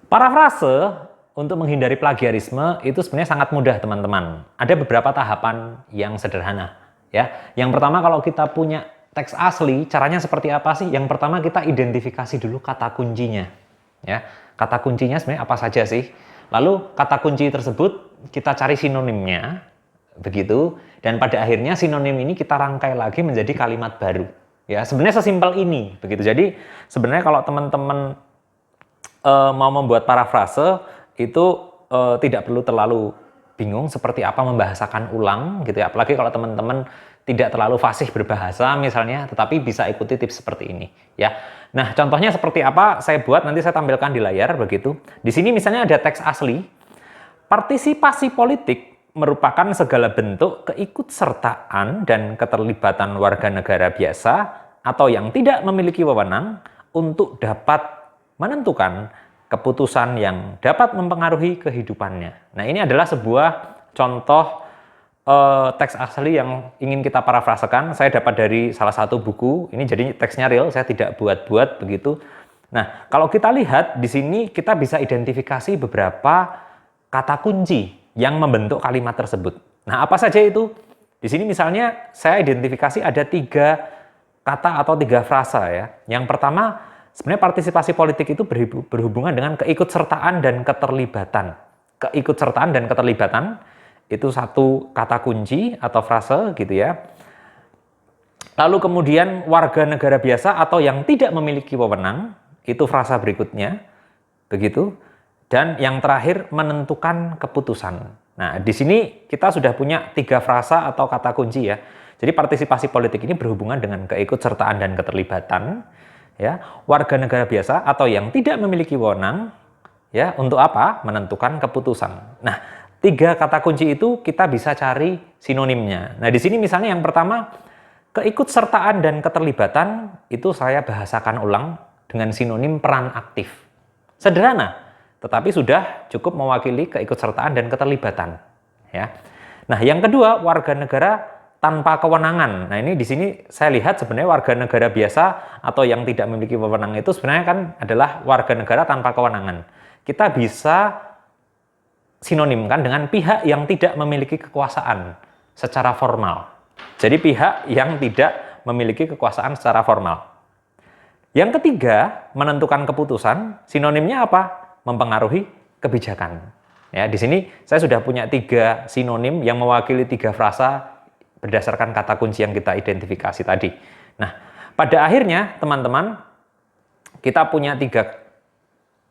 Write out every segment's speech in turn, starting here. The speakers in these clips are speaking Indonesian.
Parafrase untuk menghindari plagiarisme itu sebenarnya sangat mudah, teman-teman. Ada beberapa tahapan yang sederhana, ya. Yang pertama, kalau kita punya teks asli, caranya seperti apa sih? Yang pertama, kita identifikasi dulu kata kuncinya, ya. Kata kuncinya sebenarnya apa saja sih? Lalu kata kunci tersebut kita cari sinonimnya, begitu. Dan pada akhirnya sinonim ini kita rangkai lagi menjadi kalimat baru. Ya, sebenarnya sesimpel ini, begitu. Jadi sebenarnya kalau teman-teman mau membuat parafrase itu tidak perlu terlalu bingung seperti apa membahasakan ulang gitu ya, apalagi kalau teman-teman tidak terlalu fasih berbahasa misalnya, tetapi bisa ikuti tips seperti ini ya. Nah, contohnya seperti apa saya buat, nanti saya tampilkan di layar begitu. Di sini misalnya ada teks asli. Partisipasi politik merupakan segala bentuk keikutsertaan dan keterlibatan warga negara biasa atau yang tidak memiliki wewenang untuk dapat menentukan keputusan yang dapat mempengaruhi kehidupannya. Nah, ini adalah sebuah contoh teks asli yang ingin kita parafrasekan. Saya dapat dari salah satu buku. Ini jadi teksnya real, saya tidak buat-buat begitu. Nah, kalau kita lihat di sini kita bisa identifikasi beberapa kata kunci yang membentuk kalimat tersebut. Nah, apa saja itu? Di sini misalnya saya identifikasi ada 3 kata atau 3 frasa ya. Yang pertama, sebenarnya partisipasi politik itu berhubungan dengan keikutsertaan dan keterlibatan. Keikutsertaan dan keterlibatan itu satu kata kunci atau frase gitu ya. Lalu kemudian warga negara biasa atau yang tidak memiliki wewenang, itu frasa berikutnya. Begitu. Dan yang terakhir menentukan keputusan. Nah, di sini kita sudah punya 3 frasa atau kata kunci ya. Jadi partisipasi politik ini berhubungan dengan keikutsertaan dan keterlibatan. Ya, warga negara biasa atau yang tidak memiliki wewenang ya untuk apa? Menentukan keputusan. Nah, 3 kata kunci itu kita bisa cari sinonimnya. Nah, di sini misalnya yang pertama, keikutsertaan dan keterlibatan itu saya bahasakan ulang dengan sinonim peran aktif. Sederhana, tetapi sudah cukup mewakili keikutsertaan dan keterlibatan ya. Nah, yang kedua, warga negara tanpa kewenangan. Nah, ini di sini saya lihat sebenarnya warga negara biasa atau yang tidak memiliki wewenang itu sebenarnya kan adalah warga negara tanpa kewenangan. Kita bisa sinonimkan dengan pihak yang tidak memiliki kekuasaan secara formal. Jadi pihak yang tidak memiliki kekuasaan secara formal. Yang ketiga, menentukan keputusan, sinonimnya apa? Mempengaruhi kebijakan. Ya, di sini saya sudah punya 3 sinonim yang mewakili 3 frasa berdasarkan kata kunci yang kita identifikasi tadi. Nah, pada akhirnya teman-teman kita punya 3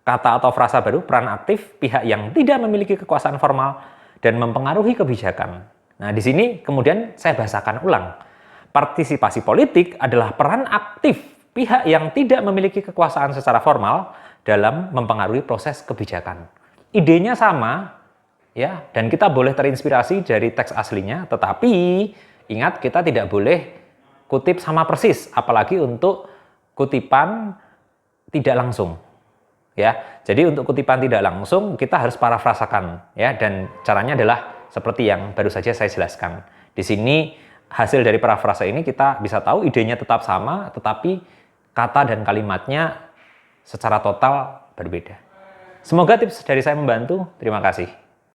kata atau frasa baru, peran aktif, pihak yang tidak memiliki kekuasaan formal, dan mempengaruhi kebijakan. Nah, di sini kemudian saya bahasakan ulang. Partisipasi politik adalah peran aktif pihak yang tidak memiliki kekuasaan secara formal dalam mempengaruhi proses kebijakan. Idenya sama, ya, dan kita boleh terinspirasi dari teks aslinya, tetapi ingat kita tidak boleh kutip sama persis, apalagi untuk kutipan tidak langsung. Ya, jadi untuk kutipan tidak langsung kita harus parafrasakan, ya, dan caranya adalah seperti yang baru saja saya jelaskan. Di sini hasil dari parafrase ini kita bisa tahu idenya tetap sama, tetapi kata dan kalimatnya secara total berbeda. Semoga tips dari saya membantu. Terima kasih.